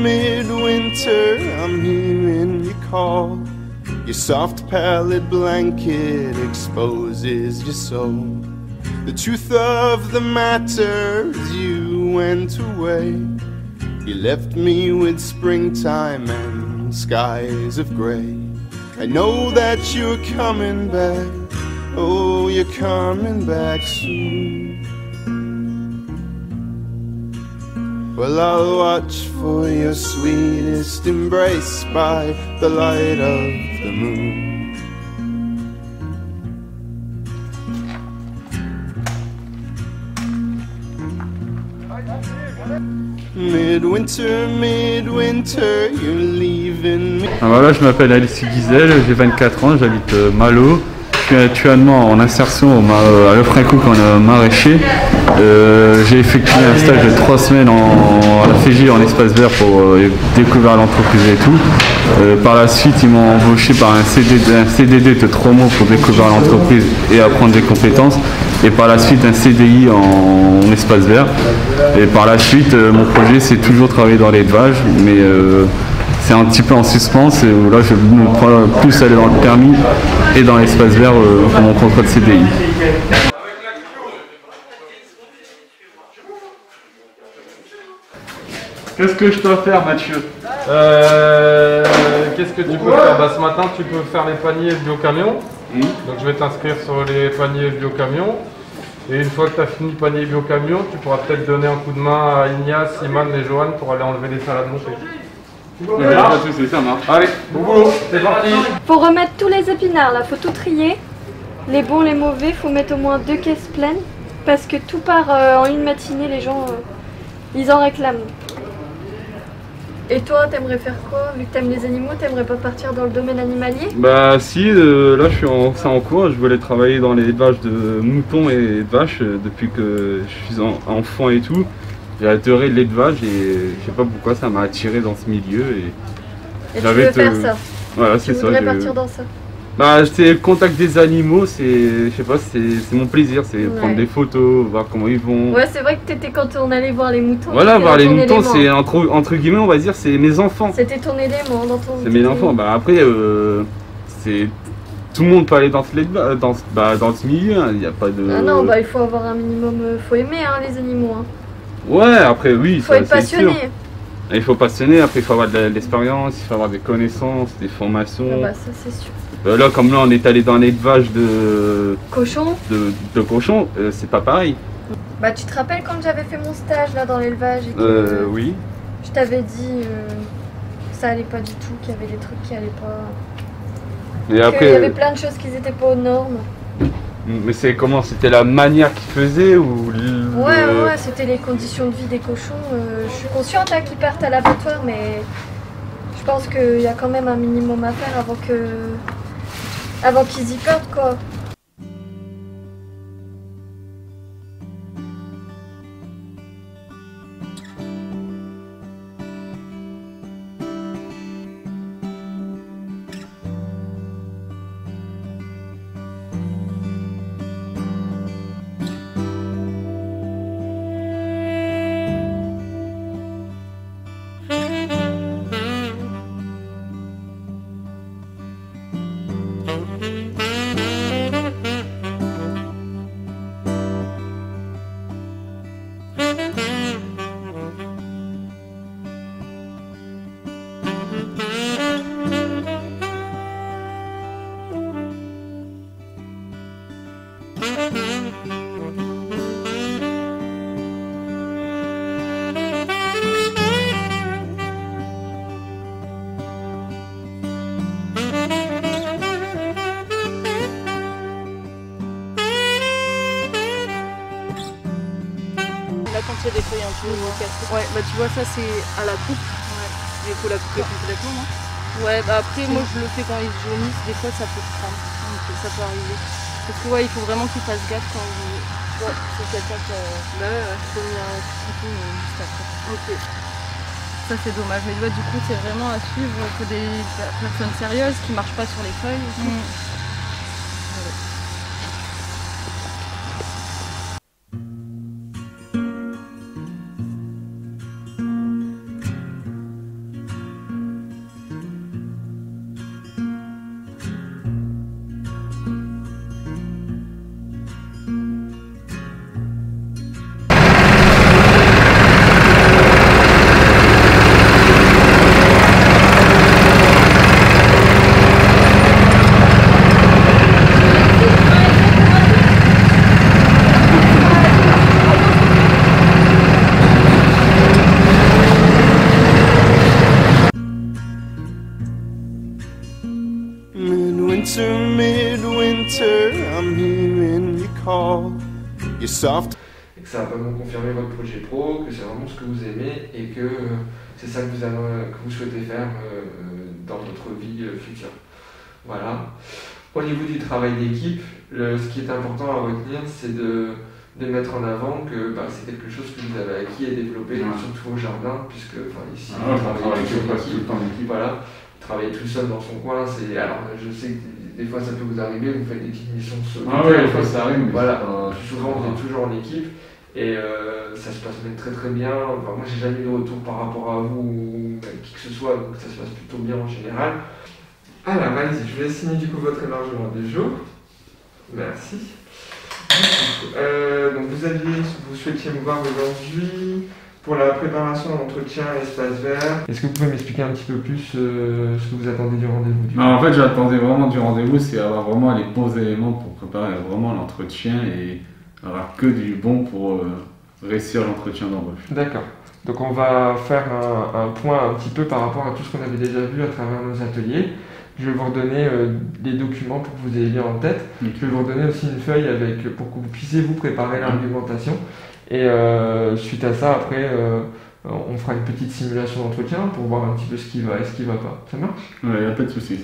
Midwinter, I'm hearing you call. Your soft pallid blanket exposes your soul. The truth of the matter is you went away. You left me with springtime and skies of gray. I know that you're coming back. Oh, you're coming back soon. Well, I'll watch for your sweetest embrace by the light of the moon. Midwinter, midwinter, you're leaving me. Voilà, je m'appelle Alexis Guizel, j'ai 24 ans, j'habite Malo. Je suis actuellement en insertion à Lefrancouc en maraîcher. J'ai effectué un stage de 3 semaines à la FJ en espace vert pour découvrir l'entreprise et tout. Par la suite, ils m'ont embauché par un CDD de 3 mois pour découvrir l'entreprise et apprendre des compétences. Et par la suite, un CDI en espace vert. Et par la suite, mon projet, c'est toujours travailler dans l'élevage, mais c'est un petit peu en suspens. Là, je vais plus aller dans le permis et dans l'espace vert pour mon contrat de CDI. Qu'est-ce que je dois faire, Mathieu? Qu'est-ce que tu peux faire? Ce matin, tu peux faire les paniers bio-camion. Donc je vais t'inscrire sur les paniers bio-camion. Et une fois que tu as fini panier bio-camion, tu pourras peut-être donner un coup de main à Ignace, Iman et Johan pour aller enlever les salades montées. Ça marche. Allez, bon boulot, c'est parti. Faut remettre tous les épinards là, faut tout trier. Les bons, les mauvais, faut mettre au moins 2 caisses pleines. Parce que tout part en une matinée, les gens, ils en réclament. Et toi, t'aimerais faire quoi? Vu que t'aimes les animaux, t'aimerais pas partir dans le domaine animalier? Bah si, là je suis en cours, je voulais travailler dans l'élevage de moutons et de vaches depuis que je suis enfant et tout. J'ai adoré l'élevage et je sais pas pourquoi ça m'a attiré dans ce milieu. Et tu veux faire ça? Voilà, c'est ça. Tu voudrais partir dans ça? Bah c'est le contact des animaux, je sais pas, c'est mon plaisir, c'est prendre des photos, voir comment ils vont. Ouais, c'est vrai que t'étais quand on allait voir les moutons. Voilà, voir les moutons, c'est entre guillemets, on va dire, c'est mes enfants. C'était ton élément dans ton... C'est mes enfants, bah après, c'est... Tout le monde peut aller dans ce milieu, il n'y a pas de... Ah non, bah il faut avoir un minimum, faut aimer les animaux. Hein. Ouais, après oui, il faut être passionné. Sûr. Il faut passionner, après il faut avoir de l'expérience, il faut avoir des connaissances, des formations. Ah bah ça c'est sûr. Là, comme là, on est allé dans l'élevage de cochons. De cochons, c'est pas pareil. Bah, tu te rappelles quand j'avais fait mon stage là dans l'élevage et que oui. Je t'avais dit que ça allait pas du tout, qu'il y avait des trucs qui allaient pas. Et après, il y avait plein de choses qui n'étaient pas aux normes. Mais c'est comment? C'était la manière qu'ils faisaient ou Ouais, c'était les conditions de vie des cochons. Je suis consciente qu'ils partent à l'abattoir, mais je pense qu'il y a quand même un minimum à faire avant qu'ils y partent, quoi. Quand il y a des feuilles un peu cassées. Ouais, bah tu vois, ça c'est à la coupe. Ouais. Il faut la couper complètement, non? Ouais, bah après, moi je le fais quand ils jaunissent, des fois ça peut prendre. Donc ça peut arriver. Parce que ouais, il faut vraiment qu'ils fassent gaffe quand Ouais, c'est quelqu'un qui a commis un crime juste après. Ok. Ça c'est dommage, mais ouais, du coup c'est vraiment à suivre que des personnes sérieuses qui marchent pas sur les feuilles. Midwinter, I'm hearing you call. You're soft. Et que ça a vraiment confirmé votre projet pro, que c'est vraiment ce que vous aimez et que c'est ça que vous souhaitez faire dans votre vie future. Voilà. Au niveau du travail d'équipe, ce qui est important à retenir, c'est de mettre en avant que c'est quelque chose que vous avez acquis et développé, surtout au jardin, puisque ici, vous travaillez tout en équipe. Voilà. Travailler tout seul dans son coin, alors je sais que des fois ça peut vous arriver, vous faites des petites missions des fois ça arrive, mais voilà, souvent vous êtes toujours en équipe et ça se passe même très très bien. Enfin, moi j'ai jamais eu de retour par rapport à vous ou à qui que ce soit, donc ça se passe plutôt bien en général. Alors allez-y, je vais signer du coup votre émargement du jour. Merci. Donc vous souhaitiez me voir aujourd'hui pour la préparation d'entretien espace vert. Est-ce que vous pouvez m'expliquer un petit peu plus ce que vous attendez du rendez-vous En fait, j'attendais vraiment du rendez-vous, c'est avoir vraiment les bons éléments pour préparer vraiment l'entretien et avoir que du bon pour réussir l'entretien d'embauche. D'accord. Donc on va faire un point un petit peu par rapport à tout ce qu'on avait déjà vu à travers nos ateliers. Je vais vous redonner des documents pour que vous ayez bien en tête. Je vais vous redonner aussi une feuille pour que vous puissiez vous préparer l'argumentation. Et suite à ça, après, on fera une petite simulation d'entretien pour voir un petit peu ce qui va et ce qui va pas. Ça marche ? Ouais, il n'y a pas de souci.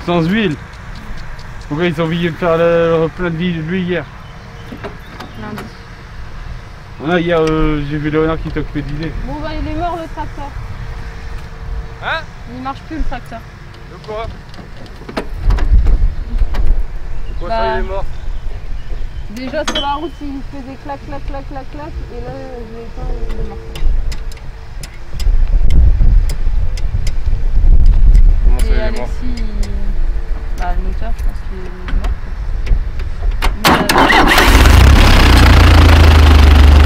Sans huile. Pourquoi ils ont oublié de faire le plein de l'huile hier? Lundi. Hier j'ai vu Léonard qui t'occupait d'idées. Bon il est mort le tracteur. Hein? Il marche plus le tracteur. De quoi? Pourquoi ça il est mort? Déjà sur la route il faisait clac clac clac clac clac et là je l'ai éteint et il est mort. Comment ça il est mort? Alexis, le moteur, je pense qu'il est mort.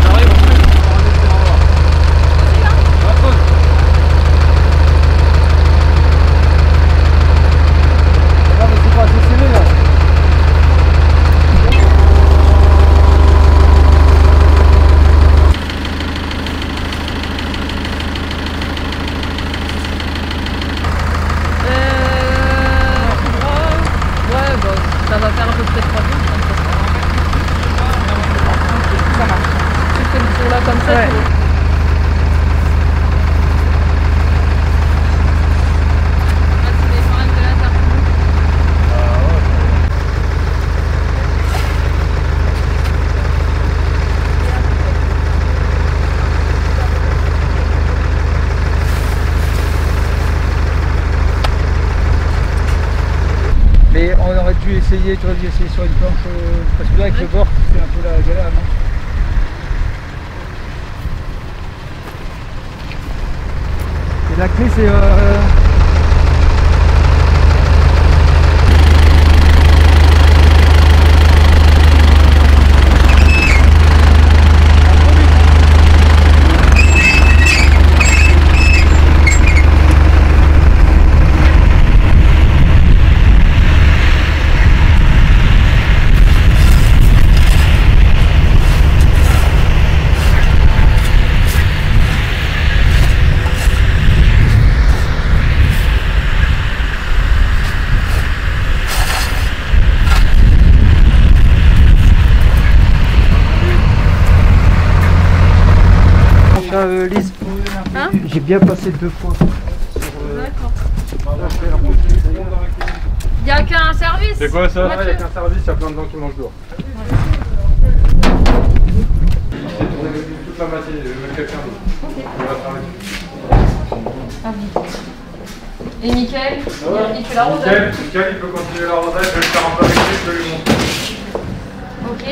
J'arrive en fait, on va laisser en voir. Non mais c'est pas assez scellé là. Ça va faire à peu près 3 jours, ça marche. Tu fais le tour là comme ça. Ouais. Mais on aurait dû essayer, tu aurais dû essayer sur une planche, parce que là avec le bord, c'est un peu la galère, non? Et la clé c'est... J'ai bien passé 2 fois. D'accord. Il n'y a qu'un service. C'est quoi ça? Il n'y a qu'un service, il y a plein de gens qui mangent dehors. Toute la matinée, je vais quelqu'un d'autre. On va travailler. Et Mickaël, il fait l'arrosage. Mickaël, il peut continuer l'arrosage, je vais le faire un peu avec lui, je vais lui montrer. Ok.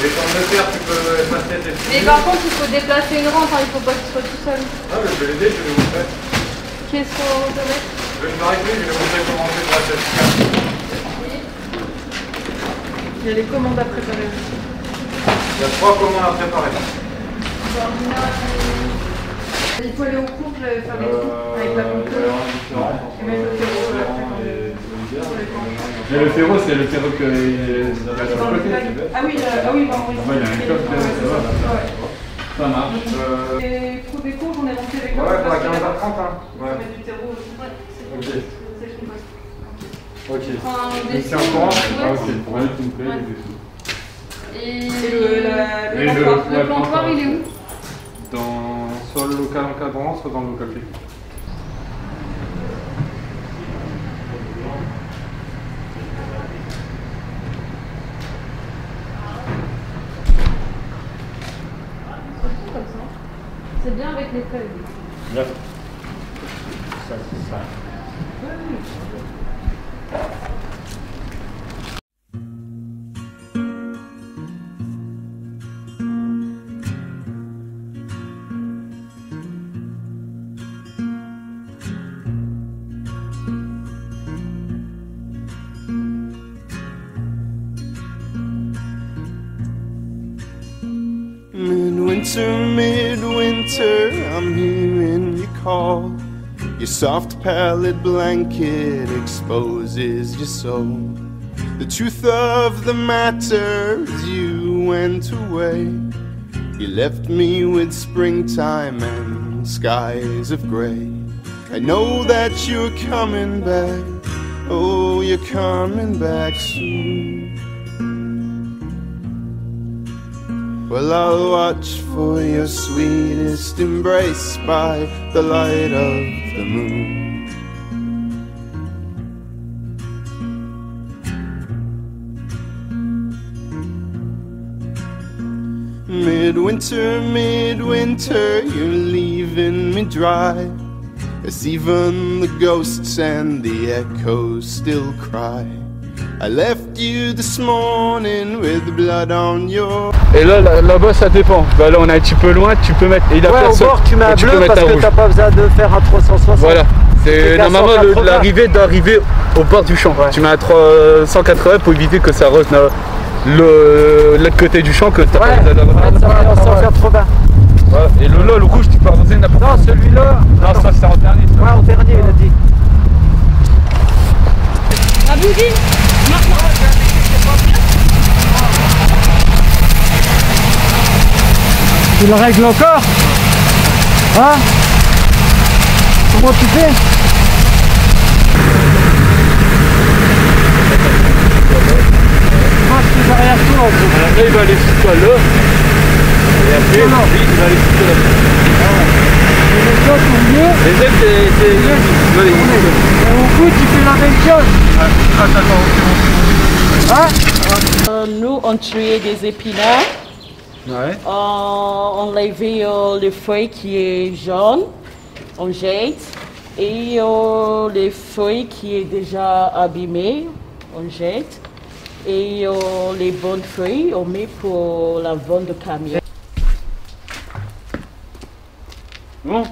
Les pommes de terre, tu peux passer tes... Mais par contre, il faut déplacer une rampe, hein, il faut pas qu'il soit tout seul. Ah, mais je vais l'aider, je vais lui montrer. Qu'est-ce qu'on peut mettre? Je vais venir avec lui, je vais lui montrer comment on fait pour la tête. Il y a les commandes à préparer aussi. Il y a 3 commandes à préparer. Il faut aller au cours, je vais faire les trous avec la pompe. Et mettre le terreau. Mais le terreau, c'est le terreau que. Ah oui, bon, oui. Il y a un coq, ça marche. Les trous des cours, j'en ai monté avec Ouais, pour la 15h30, hein. Ouais. Mettre du terreau aussi. Ok. C'est le compost. Ok. Enfin, Donc c'est en courant? Ah, ok, pour aller tout me plaît, et tout. Et le plantoir, il est où? Soit le local encadrant, soit dans le local technique. C'est bien avec les feuilles. Là. Ça, c'est ça. Midwinter, I'm hearing you call. Your soft pallid blanket exposes your soul. The truth of the matter is you went away. You left me with springtime and skies of gray. I know that you're coming back. Oh, you're coming back soon. Well, I'll watch for your sweetest embrace by the light of the moon. Midwinter, midwinter, you're leaving me dry. As even the ghosts and the echoes still cry. I left you this morning with blood on your... Et là, là-bas, ça dépend. Bah, là, on est un petit peu loin, tu peux mettre... Et ouais, au bord, tu mets un bleu parce que t'as pas besoin de faire un 360. Voilà. C'est normalement l'arrivée d'arriver au bord du champ. Ouais. Tu mets un 380 pour éviter que ça rose l'autre côté du champ que t'as pas besoin d'avoir. Ouais, ça va en 180. Ouais. Et le rouge, tu peux arroser n'importe quoi. Non, celui-là... Non, ça c'est en dernier. Ça. Ouais, en dernier, il a dit. La bougie. Tu le règles encore? Hein? Comment tu fais? Moi, je suis derrière toi. Après, il va aller sur toi là. Et après, lui, il va aller sur toi là. Et les autres sont mieux. Les ailes, c'est mieux. Et au bout, tu fais la même chose. Hein? Nous, on tuait des épinards. Ouais. On enlevait les feuilles qui est jaune, on jette. Et les feuilles qui est déjà abîmées, on jette. Et les bonnes feuilles, on met pour la vente de camion. Bon.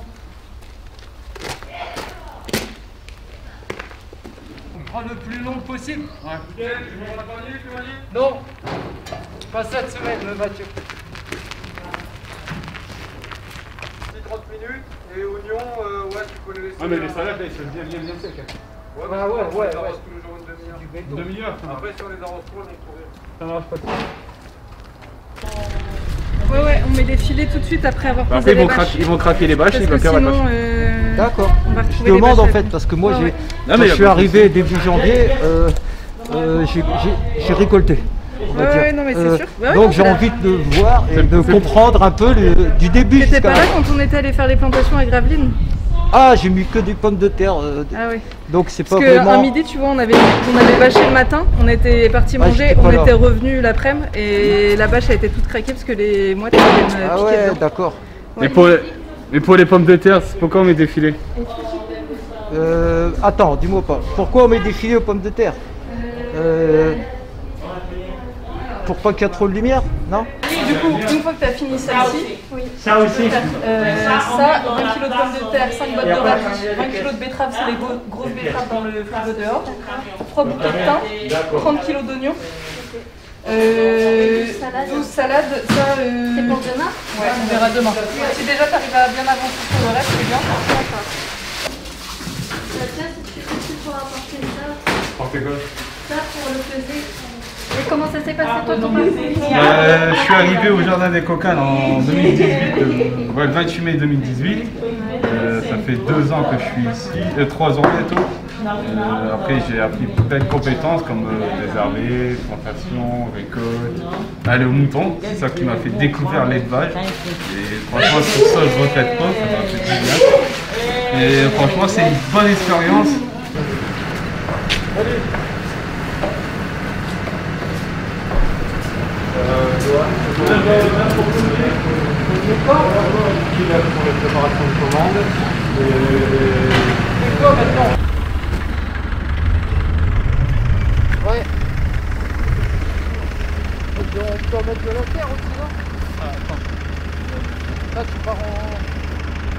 On prend le plus long possible. Ouais. Tu veux la panier, tu m'as dit? Non, pas cette semaine, Mathieu. 30 minutes et oignons, ouais, tu peux les laisser. Ah, mais les salades, ils sont bien secs. Ouais, ouais, ouais. tous les jours une demi-heure. Une demi-heure. Après, si on les arrose trop, on pourrait. Ça marche pas tout. Ouais, on met les filets tout de suite après avoir posé Après, les bâches. ils vont craquer les bâches, Parce ils que vont faire la sinon, bâche. D'accord. on va Je retrouver les demande en bâches fait à vie. parce que moi, Ouais, ouais. quand je suis arrivé début janvier, j'ai récolté. Ouais, non mais c'est sûr. Ouais, donc j'ai envie de voir et de comprendre un peu du début. T'étais pas là quand on était allé faire les plantations à Gravelines? Ah, j'ai mis que des pommes de terre. Ah oui. Donc c'est pas Parce vraiment... qu'un midi, tu vois, on avait bâché le matin, on était parti manger, on était revenu l'après-midi et la bâche a été toute craquée parce que les mouettes avaient piqué. Ah ouais, d'accord. Ouais. Mais pour les pommes de terre, c'est pourquoi on met des filets? Attends, dis-moi pas. Pourquoi on met des filets aux pommes de terre? Pour pas qu'il y ait trop de lumière, non? Du coup, une fois que tu as fini celle-ci, ça aussi. ça, 20 kg de pommes de terre, 5 boîtes de radis, 20 kg de betteraves, c'est les grosses betteraves dans le frigo dehors, 3 bouteilles de thym, 30 kg d'oignons, 12 salades, ça... C'est pour demain? Ouais, on verra demain. Si déjà tu arrives à bien avancer sur le reste, c'est bien. D'accord. Tiens, si tu veux, tu pourras apporter ça. Portez quoi? Ça pour le peser. Et comment ça s'est passé toi ton parcours? Je suis arrivé au Jardin des Cocanes en 2018, le 28 mai 2018. Ça fait 2 ans que je suis ici, 3 ans bientôt. Après j'ai appris plein de compétences comme désherber, plantation, récolte, aller au mouton. C'est ça qui m'a fait découvrir l'élevage. Et franchement sur ça je ne regrette pas, ça m'a fait du bien. Et franchement c'est une bonne expérience. Pour les préparations de commandes. C'est quoi maintenant? Ouais. On peut mettre de la terre aussi, non? Ah, attends. Là, tu pars en...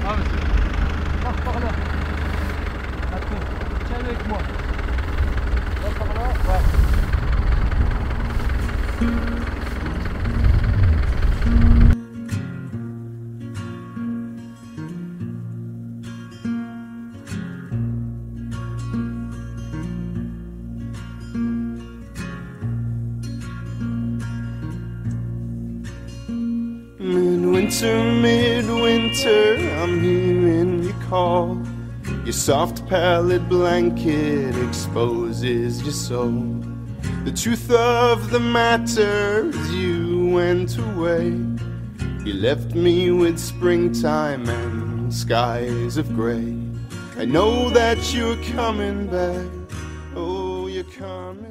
Ah, monsieur. Pars par là. Attends. Tiens avec moi. Va par là. Ouais. Midwinter, I'm hearing you call. Your soft pallid blanket exposes your soul. The truth of the matter is you went away. You left me with springtime and skies of gray. I know that you're coming back. Oh, you're coming.